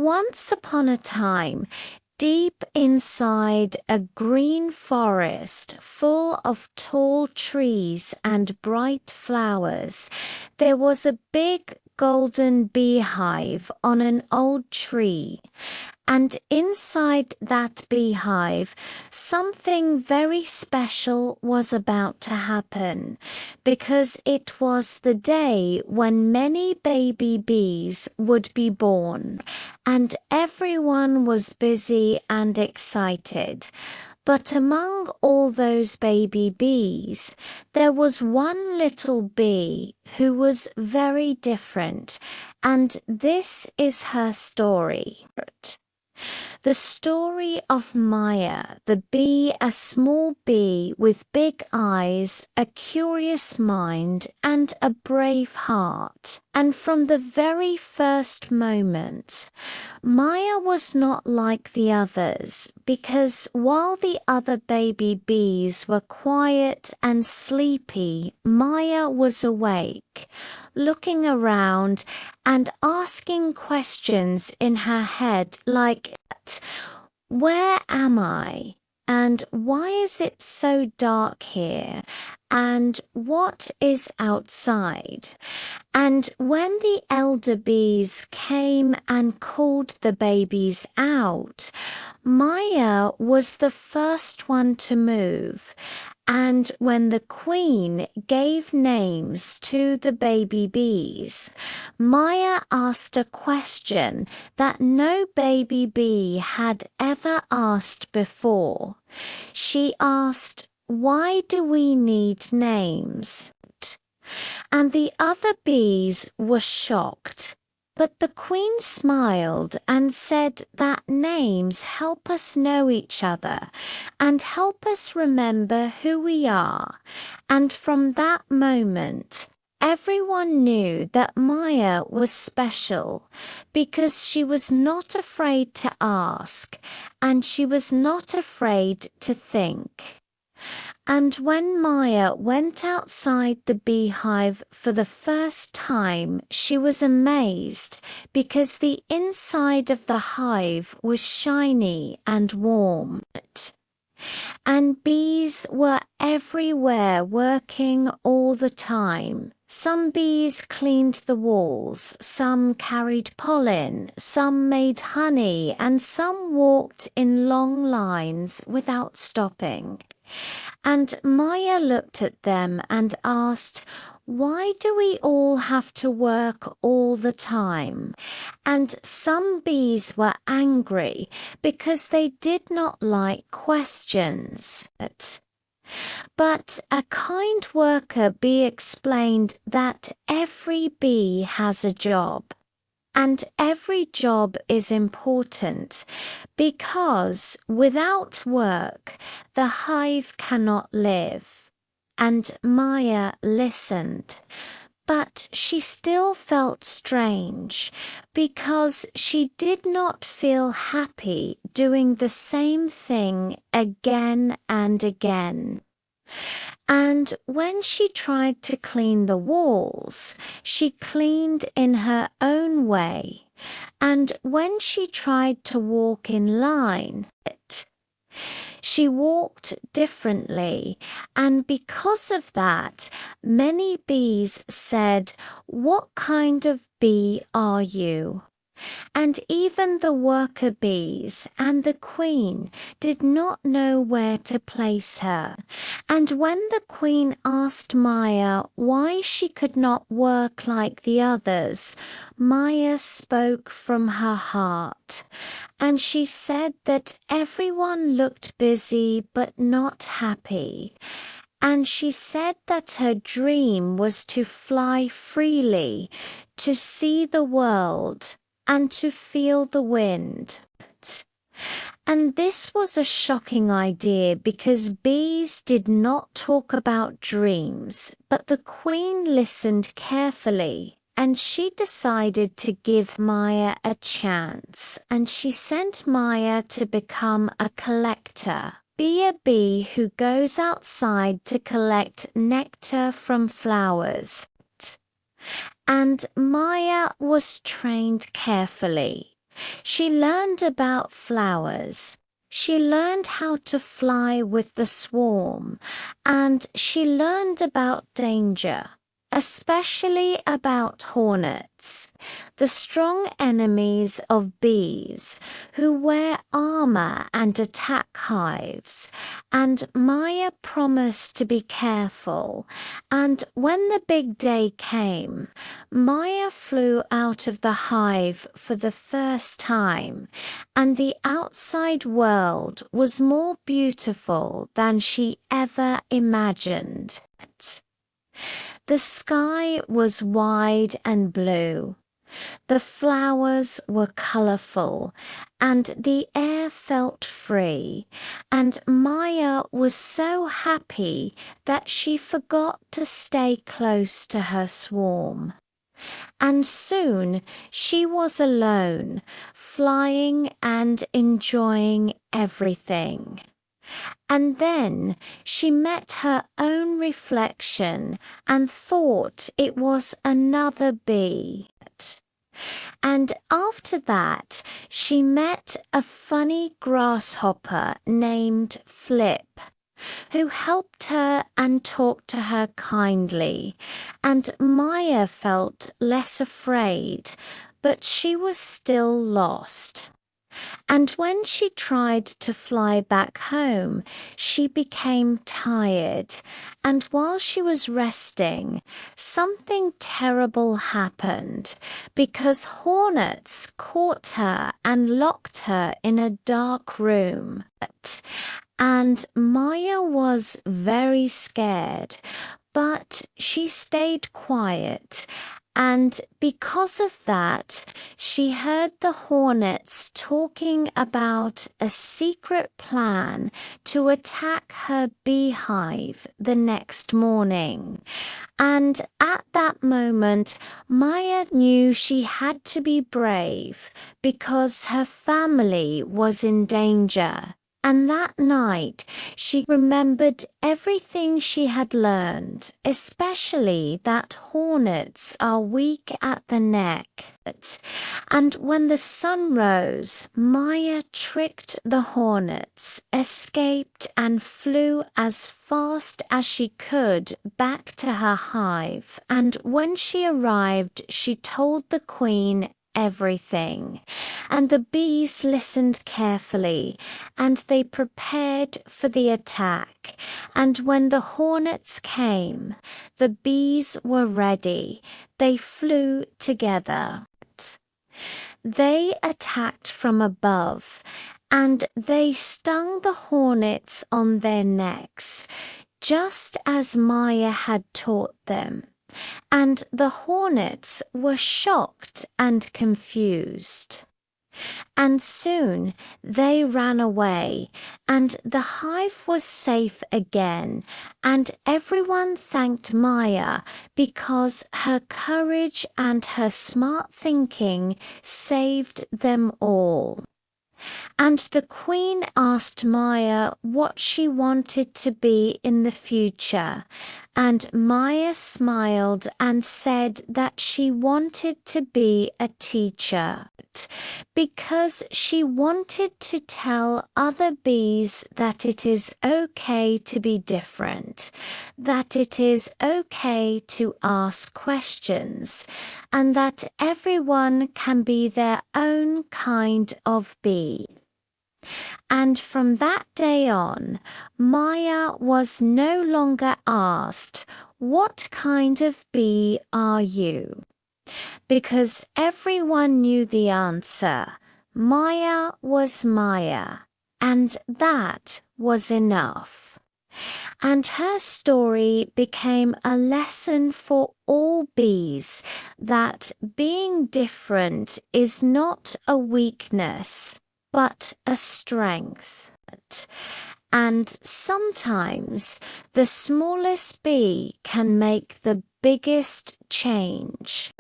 Once upon a time, deep inside a green forest full of tall trees and bright flowers, there was a big golden beehive on an old tree. And inside that beehive, something very special was about to happen, because it was the day when many baby bees would be born, and everyone was busy and excited. But among all those baby bees, there was one little bee who was very different, and this is her story. The story of Maya, the bee, a small bee with big eyes, a curious mind, and a brave heart. And from the very first moment, Maya was not like the others, because while the other baby bees were quiet and sleepy, Maya was awake, looking around and asking questions in her head like, where am I? And why is it so dark here? And what is outside? And when the elder bees came and called the babies out, Maya was the first one to move. And when the queen gave names to the baby bees, Maya asked a question that no baby bee had ever asked before. She asked, "Why do we need names?" And the other bees were shocked. But the queen smiled and said that names help us know each other and help us remember who we are. And from that moment, everyone knew that Maya was special because she was not afraid to ask and she was not afraid to think. And when Maya went outside the beehive for the first time, she was amazed because the inside of the hive was shiny and warm. And bees were everywhere working all the time. Some bees cleaned the walls, some carried pollen, some made honey, and some walked in long lines without stopping. And Maya looked at them and asked, "Why do we all have to work all the time?" And some bees were angry because they did not like questions. But a kind worker bee explained that every bee has a job. And every job is important because without work, the hive cannot live. And Maya listened, but she still felt strange because she did not feel happy doing the same thing again and again. And when she tried to clean the walls, she cleaned in her own way. And when she tried to walk in line, she walked differently. And because of that, many bees said, "What kind of bee are you?" And even the worker bees and the queen did not know where to place her. And when the queen asked Maya why she could not work like the others, Maya spoke from her heart. And she said that everyone looked busy but not happy. And she said that her dream was to fly freely, to see the world, and to feel the wind. And this was a shocking idea because bees did not talk about dreams, but the queen listened carefully and she decided to give Maya a chance, and she sent Maya to become a collector. Be a bee who goes outside to collect nectar from flowers. And Maya was trained carefully. She learned about flowers. She learned how to fly with the swarm, and she learned about danger, especially about hornets, the strong enemies of bees who wear armor and attack hives. And Maya promised to be careful. And when the big day came, Maya flew out of the hive for the first time, and the outside world was more beautiful than she ever imagined. The sky was wide and blue. The flowers were colorful, and the air felt free, and Maya was so happy that she forgot to stay close to her swarm. And soon she was alone, flying and enjoying everything. And then she met her own reflection and thought it was another bee. And after that, she met a funny grasshopper named Flip, who helped her and talked to her kindly. And Maya felt less afraid, but she was still lost. And when she tried to fly back home, she became tired, and while she was resting, something terrible happened, because hornets caught her and locked her in a dark room. And Maya was very scared, but she stayed quiet. And because of that, she heard the hornets talking about a secret plan to attack her beehive the next morning. And at that moment, Maya knew she had to be brave because her family was in danger. And that night, she remembered everything she had learned, especially that hornets are weak at the neck. And when the sun rose, Maya tricked the hornets, escaped, and flew as fast as she could back to her hive. And when she arrived, she told the queen everything. And the bees listened carefully, and they prepared for the attack. And when the hornets came, the bees were ready. They flew together. They attacked from above, and they stung the hornets on their necks, just as Maya had taught them. And the hornets were shocked and confused. And soon they ran away, and the hive was safe again, and everyone thanked Maya because her courage and her smart thinking saved them all. And the queen asked Maya what she wanted to be in the future, and Maya smiled and said that she wanted to be a teacher because she wanted to tell other bees that it is okay to be different, that it is okay to ask questions, and that everyone can be their own kind of bee. And from that day on, Maya was no longer asked, "What kind of bee are you?" because everyone knew the answer. Maya was Maya, and that was enough. And her story became a lesson for all bees that being different is not a weakness, but a strength. And sometimes the smallest bee can make the biggest change.